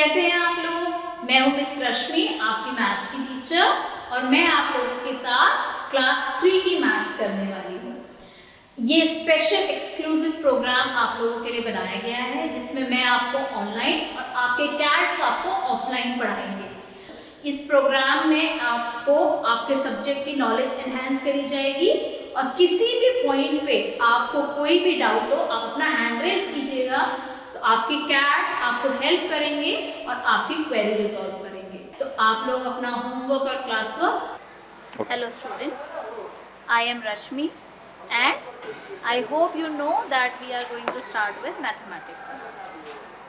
कैसे हैं आप लोग? मैं हूं मिस रश्मि, आपकी मैथ्स की टीचर, और मैं आप लोगों के साथ क्लास 3 की मैथ्स करने वाली हूँ। ये स्पेशल एक्सक्लूसिव प्रोग्राम आप लोगों के लिए बनाया गया है, जिसमें मैं आपको ऑनलाइन और आपके कैट्स आपको ऑफलाइन पढ़ाएंगे। इस प्रोग्राम में आपको आपके सब्जेक्ट की नॉलेज एनहांस करी जाएगी, और किसी भी पॉइंट पे आपको कोई भी डाउट हो, आप अपना हैंड रेज कीजिएगा, तो आपके कैट्स आपको हेल्प करेंगे और आपकी क्वेरी रिजॉल्व करेंगे। तो आप लोग अपना होमवर्क और class work. Hello students, I am Rashmi and I hope you know that we are going to start with mathematics.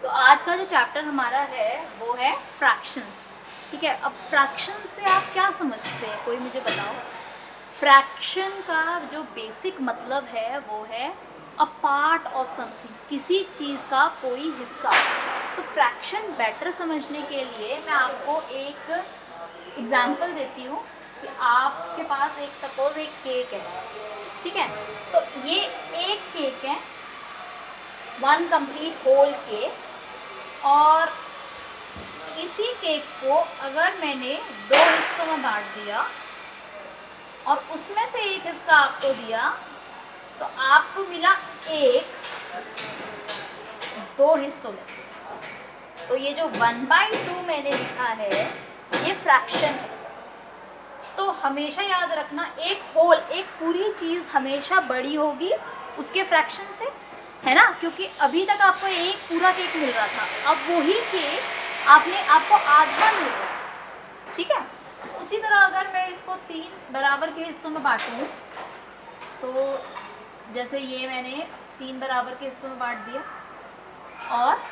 तो आज का जो चैप्टर हमारा है वो है फ्रैक्शंस। ठीक है, अब फ्रैक्शन से आप क्या समझते हैं, कोई मुझे बताओ। फ्रैक्शन का जो बेसिक मतलब है वो है अ पार्ट ऑफ समथिंग, किसी चीज़ का कोई हिस्सा। तो फ्रैक्शन बेटर समझने के लिए मैं आपको एक एग्जाम्पल देती हूँ कि आपके पास एक सपोज एक केक है, ठीक है। तो ये एक केक है, वन कंप्लीट होल केक, और इसी केक को अगर मैंने दो हिस्सों में बांट दिया और उसमें से एक हिस्सा आपको दिया, तो आपको मिला एक दो हिस्सों में से। तो ये जो 1/2 मैंने लिखा है ये फ्रैक्शन है। तो हमेशा याद रखना, एक होल, एक पूरी चीज़ हमेशा बड़ी होगी उसके फ्रैक्शन से, है ना, क्योंकि अभी तक आपको एक पूरा केक मिल रहा था, अब वही केक आपको आधा मिल रहा है, ठीक है। उसी तरह अगर मैं इसको 3 बराबर के हिस्सों में बांटूं, तो जैसे ये मैंने 3 बराबर के हिस्सों में बांट दिया और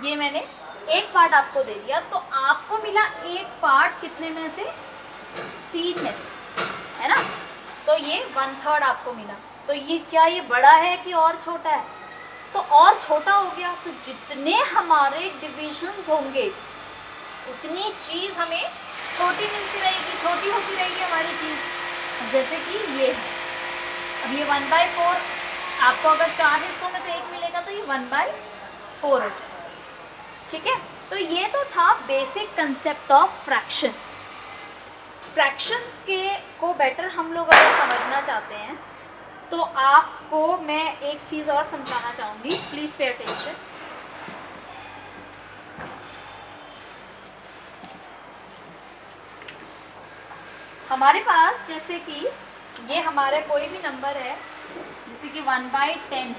ये मैंने एक पार्ट आपको दे दिया, तो आपको मिला एक पार्ट कितने में से, 3 में से, है ना। तो ये 1/3 आपको मिला। तो ये क्या, ये बड़ा है कि और छोटा है? तो और छोटा हो गया। तो जितने हमारे डिविजन्स होंगे उतनी चीज़ हमें छोटी मिलती रहेगी, छोटी होती रहेगी हमारी चीज़। जैसे कि ये है, अब ये 1/4, आपको अगर 4 हिस्सों में से एक मिलेगा तो ये 1/4 हो जाएगा, ठीक है। तो ये तो था basic concept of fraction. Fractions के को बेटर हम लोग अगर समझना चाहते हैं तो आपको मैं एक चीज़ और समझाना चाहूँगी, प्लीज़ पे अटेंशन। हमारे पास जैसे कि ये हमारे कोई भी नंबर है, जैसे कि 1/10 है,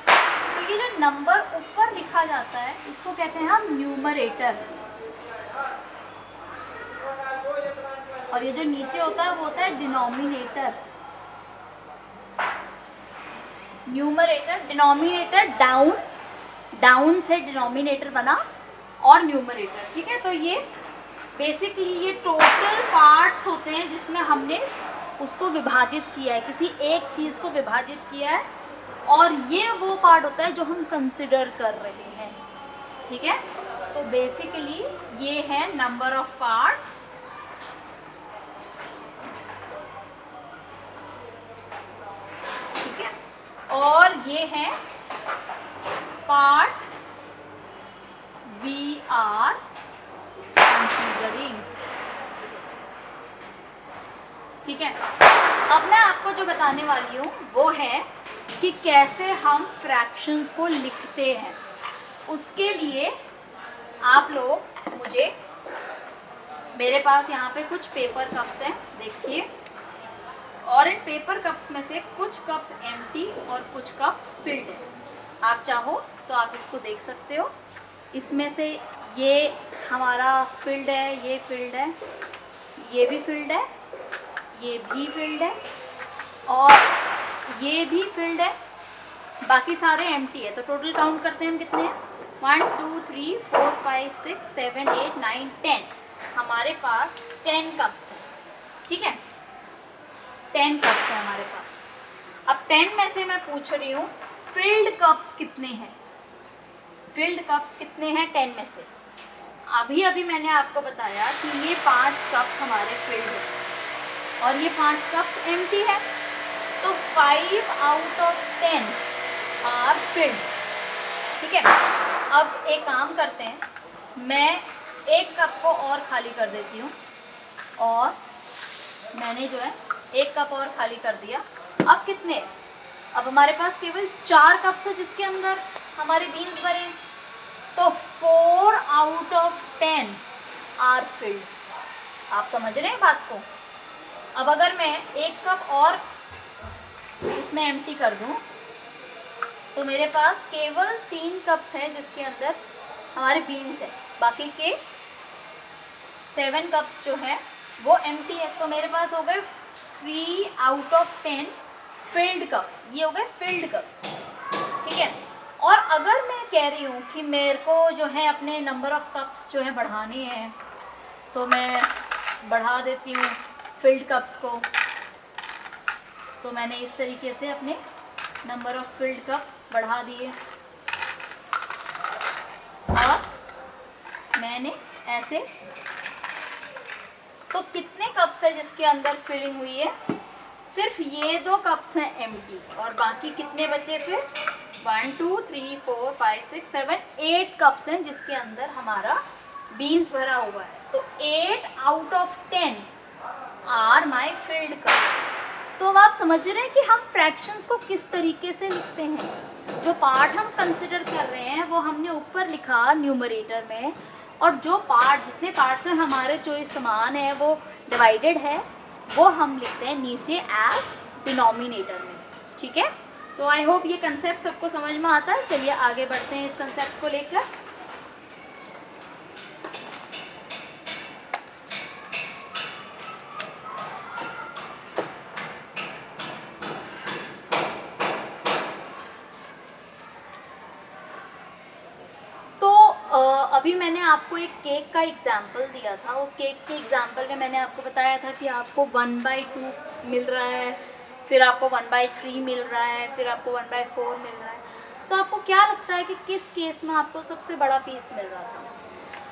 तो ये जो नंबर ऊपर लिखा जाता है इसको कहते हैं हम न्यूमरेटर, और ये जो नीचे होता है वो होता है डिनोमिनेटर। न्यूमरेटर, डिनोमिनेटर, डाउन से डिनोमिनेटर बना और न्यूमरेटर, ठीक है। तो ये बेसिकली ये टोटल पार्ट्स होते हैं जिसमें हमने उसको विभाजित किया है, किसी एक चीज़ को विभाजित किया है, और ये वो पार्ट होता है जो हम कंसिडर कर रहे हैं, ठीक है। तो बेसिकली ये है नंबर ऑफ पार्ट्स, ठीक है, और ये है पार्ट वी आर कंसीडरिंग, ठीक है। अब मैं आपको जो बताने वाली हूँ वो है कि कैसे हम फ्रैक्शंस को लिखते हैं। उसके लिए आप लोग मुझे, मेरे पास यहाँ पे कुछ पेपर कप्स हैं, देखिए, और इन पेपर कप्स में से कुछ कप्स एम्प्टी और कुछ कप्स फिल्ड हैं। आप चाहो तो आप इसको देख सकते हो। इसमें से ये हमारा फिल्ड है, ये फिल्ड है, ये भी फिल्ड है, ये भी फिल्ड है, और ये भी फिल्ड है, बाकी सारे एम्प्टी है। तो टोटल काउंट करते हैं हम कितने हैं, 1 2 3 4 5 6 7 8 9 10। हमारे पास 10 कप्स हैं, ठीक है, 10 कप्स हैं हमारे पास। अब 10 में से मैं पूछ रही हूँ फिल्ड कप्स कितने हैं, फिल्ड कप्स कितने हैं 10 में से। अभी अभी मैंने आपको बताया कि ये 5 कप्स हमारे फिल्ड हैं और ये 5 कप्स एम्प्टी है, तो 5 आउट ऑफ 10 आर फिल्ड, ठीक है। अब एक काम करते हैं, मैं एक कप को और खाली कर देती हूँ, और मैंने जो है एक कप और खाली कर दिया। अब कितने, अब हमारे पास केवल 4 कप्स है जिसके अंदर हमारे बीन्स भरे हैं, तो 4 आउट ऑफ 10 आर फिल्ड। आप समझ रहे हैं बात को। अब अगर मैं एक कप और इसमें एम्प्टी कर दूं तो मेरे पास केवल 3 कप्स हैं जिसके अंदर हमारे बीन्स है, बाकी के 7 कप्स जो है वो एम्प्टी है। तो मेरे पास हो गए 3 आउट ऑफ 10 फिल्ड कप्स, ये हो गए फिल्ड कप्स, ठीक है। और अगर मैं कह रही हूँ कि मेरे को जो है अपने नंबर ऑफ कप्स जो है बढ़ाने हैं, तो मैं बढ़ा देती हूँ फिल्ड कप्स को। तो मैंने इस तरीके से अपने नंबर ऑफ फिल्ड कप्स बढ़ा दिए, और मैंने ऐसे, तो कितने कप्स है जिसके अंदर फिलिंग हुई है, सिर्फ ये 2 कप्स हैं एम्प्टी, और बाकी कितने बचे फिर 1 2 3 4 5 6 7 8 कप्स हैं जिसके अंदर हमारा बीन्स भरा हुआ है। तो 8 out of 10 are my filled cups. तो अब आप समझ रहे हैं कि हम फ्रैक्शंस को किस तरीके से लिखते हैं। जो पार्ट हम कंसिडर कर रहे हैं वो हमने ऊपर लिखा न्यूमरेटर में, और जो पार्ट, जितने पार्ट्स में हमारे जो समान है वो डिवाइडेड है, वो हम लिखते हैं नीचे एज डिनोमिनेटर में, ठीक है। तो आई होप ये कंसेप्ट सबको समझ में आता है। चलिए आगे बढ़ते हैं इस कंसेप्ट को लेकर। अभी मैंने आपको एक केक का एग्जाम्पल दिया था। उस केक के एग्जाम्पल में मैंने आपको बताया था कि आपको 1/2 मिल रहा है, फिर आपको 1/3 मिल रहा है, फिर आपको 1/4 मिल रहा है। तो आपको क्या लगता है कि किस केस में आपको सबसे बड़ा पीस मिल रहा था?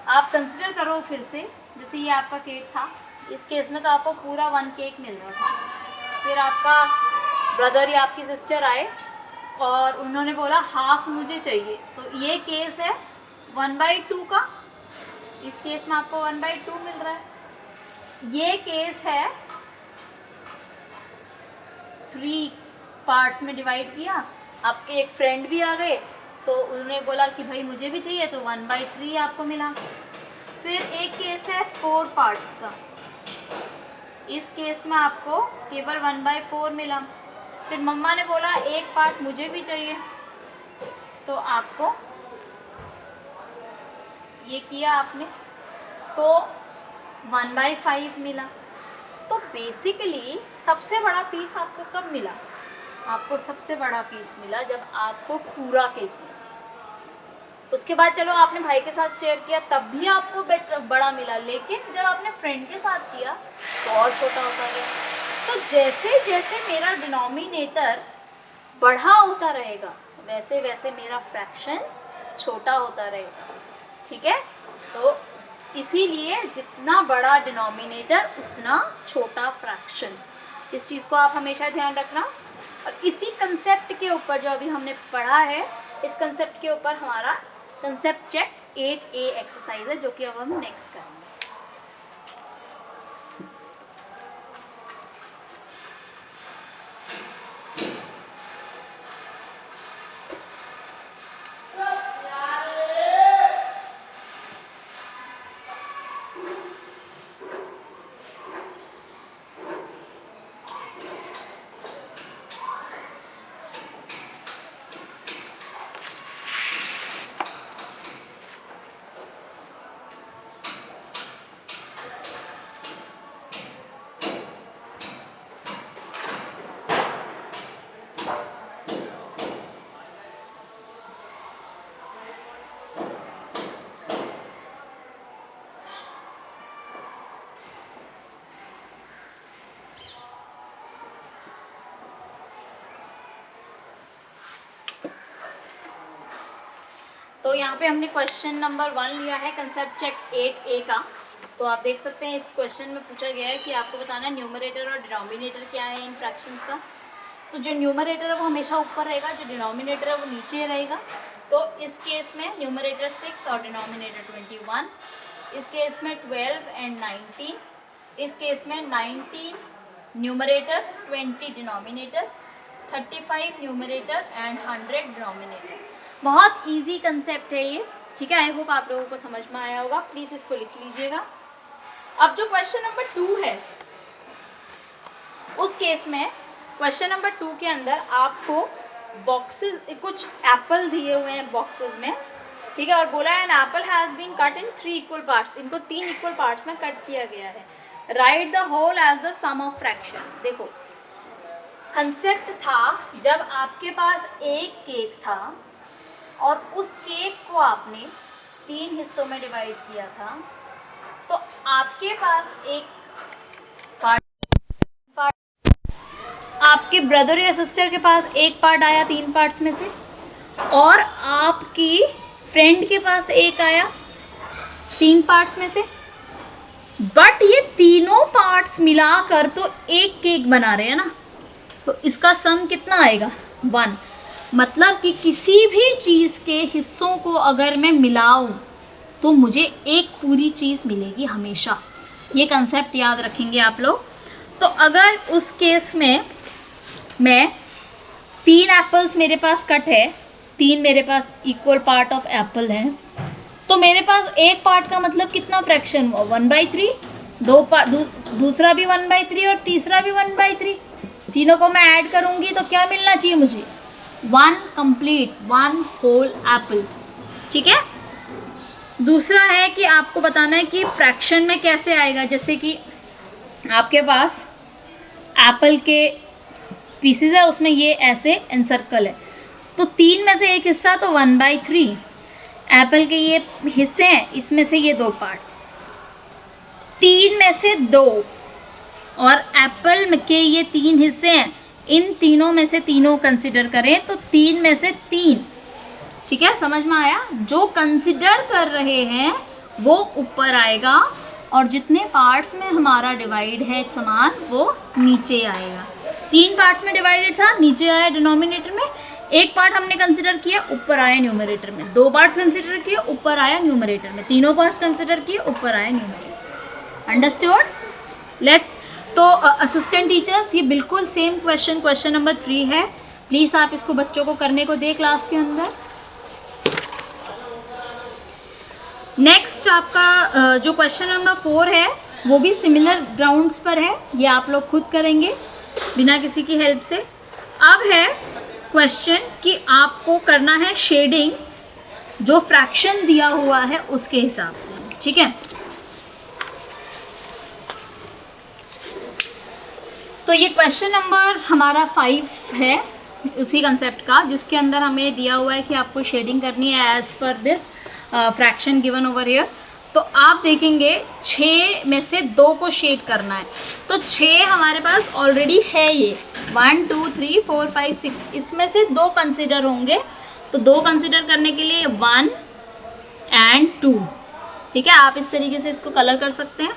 आप कंसिडर करो फिर से, जैसे ये आपका केक था, इस केस में तो आपको पूरा 1 केक मिल रहा था। फिर आपका ब्रदर या आपकी सिस्टर आए और उन्होंने बोला हाफ मुझे चाहिए, तो ये केस है 1/2 का। इस केस में आपको 1/2 मिल रहा है। ये केस है 3 पार्ट्स में डिवाइड किया, आपके एक फ्रेंड भी आ गए तो उन्होंने बोला कि भाई मुझे भी चाहिए, तो 1/3 आपको मिला। फिर एक केस है 4 पार्ट्स का, इस केस में आपको केवल 1/4 मिला। फिर मम्मा ने बोला एक पार्ट मुझे भी चाहिए, तो आपको ये किया आपने, तो 1/5 मिला। तो बेसिकली सबसे बड़ा पीस आपको कब मिला? आपको सबसे बड़ा पीस मिला जब आपको पूरा केक मिला। उसके बाद चलो आपने भाई के साथ शेयर किया तब भी आपको बड़ा मिला, लेकिन जब आपने फ्रेंड के साथ किया तो और छोटा होता गया। तो जैसे जैसे मेरा डिनोमिनेटर बढ़ा होता रहेगा वैसे वैसे मेरा फ्रैक्शन छोटा होता रहेगा, ठीक है। तो इसीलिए जितना बड़ा डिनोमिनेटर उतना छोटा फ्रैक्शन, इस चीज़ को आप हमेशा ध्यान रखना। और इसी कंसेप्ट के ऊपर जो अभी हमने पढ़ा है, इस कंसेप्ट के ऊपर हमारा कंसेप्ट चेक 8A एक्सरसाइज है, जो कि अब हम नेक्स्ट करेंगे। तो यहाँ पे हमने क्वेश्चन नंबर 1 लिया है कंसेप्ट चेक 8A का। तो आप देख सकते हैं इस क्वेश्चन में पूछा गया है कि आपको बताना है न्यूमरेटर और डिनोमिनेटर क्या है इन फ्रैक्शंस का। तो जो न्यूमरेटर है वो हमेशा ऊपर रहेगा, जो डिनोमिनेटर है वो नीचे रहेगा। तो इस केस में न्यूमरेटर 6 और डिनोमिनेटर 21, इस केस में 12 एंड 19, इस केस में 19 numerator 20 denominator, 35 numerator and 100 denominator. बहुत इजी कंसेप्ट है ये, ठीक है। आई होप आप लोगों को समझ में आया होगा। प्लीज़ इसको लिख लीजिएगा। अब जो क्वेश्चन नंबर 2 है, उस केस में क्वेश्चन नंबर 2 के अंदर आपको बॉक्सेस, कुछ एप्पल दिए हुए हैं बॉक्सेस में, ठीक है, और बोला है an apple has been cut in 3 equal parts, इनको 3 इक्वल पार्ट्स में कट किया गया है। Write the whole as the sum of fraction. देखो कंसेप्ट था, जब आपके पास एक केक था और उस केक को आपने 3 हिस्सों में डिवाइड किया था, तो आपके पास एक पार्ट, आपके ब्रदर या सिस्टर के पास एक पार्ट आया 3 पार्ट्स में से, और आपकी फ्रेंड के पास एक आया 3 पार्ट्स में से। बट ये तीनों पार्ट्स मिलाकर तो एक केक बना रहे हैं ना, तो इसका सम कितना आएगा? 1। मतलब कि किसी भी चीज़ के हिस्सों को अगर मैं मिलाऊं तो मुझे एक पूरी चीज़ मिलेगी हमेशा। ये कंसेप्ट याद रखेंगे आप लोग। तो अगर उस केस में मैं 3 एप्पल्स मेरे पास कट है, 3 मेरे पास इक्वल पार्ट ऑफ एप्पल हैं, तो मेरे पास एक पार्ट का मतलब कितना फ्रैक्शन हुआ? 1/3। दूसरा भी 1/3 और तीसरा भी 1/3। तीनों को मैं ऐड करूँगी तो क्या मिलना चाहिए मुझे? 1 कंप्लीट, 1 होल एप्पल, ठीक है। दूसरा है कि आपको बताना है कि फ्रैक्शन में कैसे आएगा। जैसे कि आपके पास एप्पल के पीसेस है, उसमें ये ऐसे एनसर्कल है, तो 3 में से एक हिस्सा तो 1/3 एप्पल के ये हिस्से हैं, इसमें से ये 2 पार्ट्स, 3 में से 2, और एप्पल के ये 3 हिस्से हैं, इन तीनों में से तीनों कंसिडर करें तो 3 में से 3, ठीक है, समझ में आया। जो कंसिडर कर रहे हैं वो ऊपर आएगा, और जितने पार्ट्स में हमारा डिवाइड है समान वो नीचे आएगा। 3 पार्ट्स में डिवाइडेड था, नीचे आया डिनोमिनेटर में। एक पार्ट हमने कंसिडर किया, ऊपर आया न्यूमरेटर में। 2 पार्ट्स कंसिडर किए, ऊपर आया न्यूमरेटर में। तीनों पार्ट्स कंसिडर किए, ऊपर आया न्यूमरेटर। अंडरस्टूड? लेट्स, तो असिस्टेंट टीचर्स, ये बिल्कुल सेम क्वेश्चन नंबर 3 है। प्लीज़ आप इसको बच्चों को करने को दे क्लास के अंदर। नेक्स्ट आपका जो क्वेश्चन नंबर 4 है वो भी सिमिलर ग्राउंड्स पर है। ये आप लोग खुद करेंगे बिना किसी की हेल्प से। अब है क्वेश्चन कि आपको करना है शेडिंग, जो फ्रैक्शन दिया हुआ है उसके हिसाब से, ठीक है। तो ये क्वेश्चन नंबर हमारा 5 है उसी कंसेप्ट का, जिसके अंदर हमें दिया हुआ है कि आपको शेडिंग करनी है as per this fraction given over here. तो आप देखेंगे 6 में से 2 को शेड करना है, तो 6 हमारे पास ऑलरेडी है। ये 1 2 3 4 5 6, इसमें से 2 कंसिडर होंगे, तो 2 कंसिडर करने के लिए 1 and 2, ठीक है। आप इस तरीके से इसको कलर कर सकते हैं।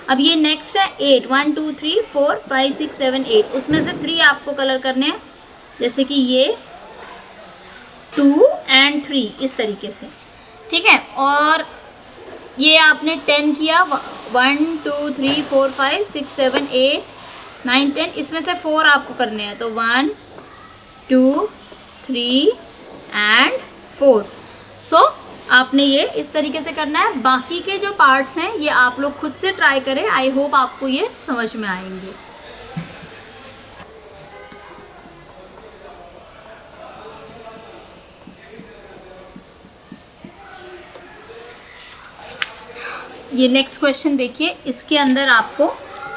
अब ये नेक्स्ट है 8, 1 2 3 4 5 6 7 8, उसमें से 3 आपको कलर करने हैं, जैसे कि ये 2 and 3, इस तरीके से, ठीक है। और ये आपने 10 किया, 1 2 3 4 5 6 7 8 9 10, इसमें से 4 आपको करने हैं, तो 1 2 3 and 4। सो आपने ये इस तरीके से करना है। बाकी के जो पार्ट्स हैं ये आप लोग खुद से ट्राई करें। आई होप आपको ये समझ में आएंगे। ये नेक्स्ट क्वेश्चन देखिए, इसके अंदर आपको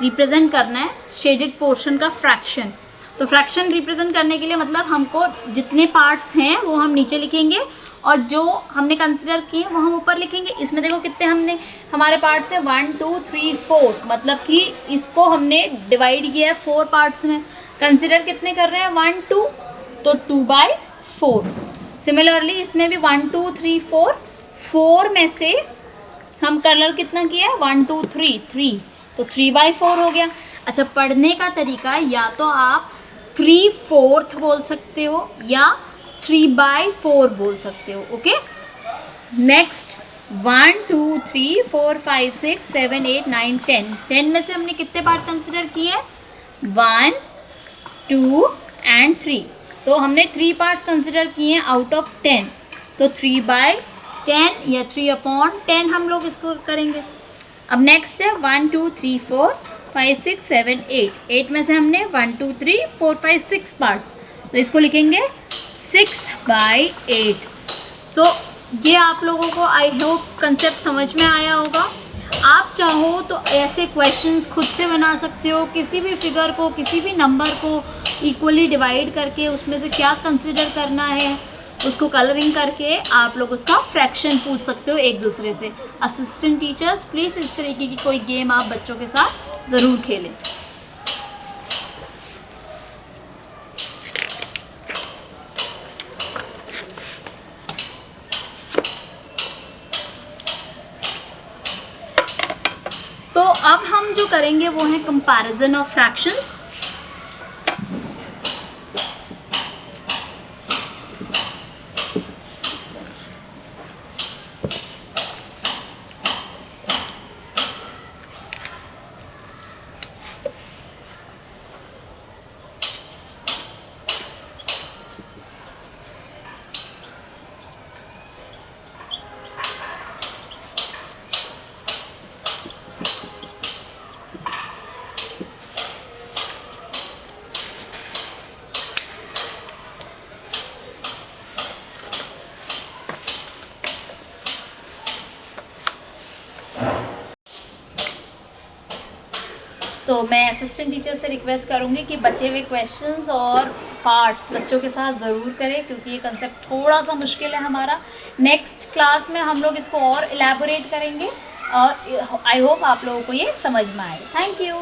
रिप्रेजेंट करना है शेडेड पोर्शन का फ्रैक्शन। तो फ्रैक्शन रिप्रेजेंट करने के लिए मतलब हमको जितने पार्ट्स हैं वो हम नीचे लिखेंगे, और जो हमने कंसिडर किए वो हम ऊपर लिखेंगे। इसमें देखो कितने हमारे पार्ट्स हैं, 1 2 3 4, मतलब कि इसको हमने डिवाइड किया है 4 पार्ट्स में। कंसिडर कितने कर रहे हैं? 1 2, तो 2/4। सिमिलरली इसमें भी 1 2 3 4, 4 में से हम कलर कितना किया है? 1 2 3 3, तो 3/4 हो गया। अच्छा, पढ़ने का तरीका या तो आप 3/4 बोल सकते हो या 3/4 बोल सकते हो। Okay, next 1 2 3 4 5 6 7 8 9 10। 10 में से हमने कितने पार्ट कंसिडर किए हैं? 1 2 एंड 3। तो हमने 3 पार्ट्स कंसिडर किए हैं आउट ऑफ 10। तो 3/10 या 3/10 हम लोग इसको करेंगे। अब नेक्स्ट है 1 2 3 4 5 6 7 8। 8 में से हमने 1 2 3 4 5 6 पार्ट्स, तो इसको लिखेंगे 6/8। तो ये आप लोगों को आई होप कंसेप्ट समझ में आया होगा। आप चाहो तो ऐसे क्वेश्चंस खुद से बना सकते हो, किसी भी फिगर को, किसी भी नंबर को इक्वली डिवाइड करके उसमें से क्या कंसिडर करना है उसको कलरिंग करके आप लोग उसका फ्रैक्शन पूछ सकते हो एक दूसरे से। असिस्टेंट टीचर्स प्लीज़ इस तरीके की कोई गेम आप बच्चों के साथ ज़रूर खेलें। तो अब हम जो करेंगे वो है कंपैरिजन ऑफ फ्रैक्शंस। तो मैं असिस्टेंट टीचर से रिक्वेस्ट करूँगी कि बचे हुए क्वेश्चंस और पार्ट्स बच्चों के साथ ज़रूर करें, क्योंकि ये कंसेप्ट थोड़ा सा मुश्किल है हमारा। नेक्स्ट क्लास में हम लोग इसको और इलेबोरेट करेंगे और आई होप आप लोगों को ये समझ में आए। Thank you.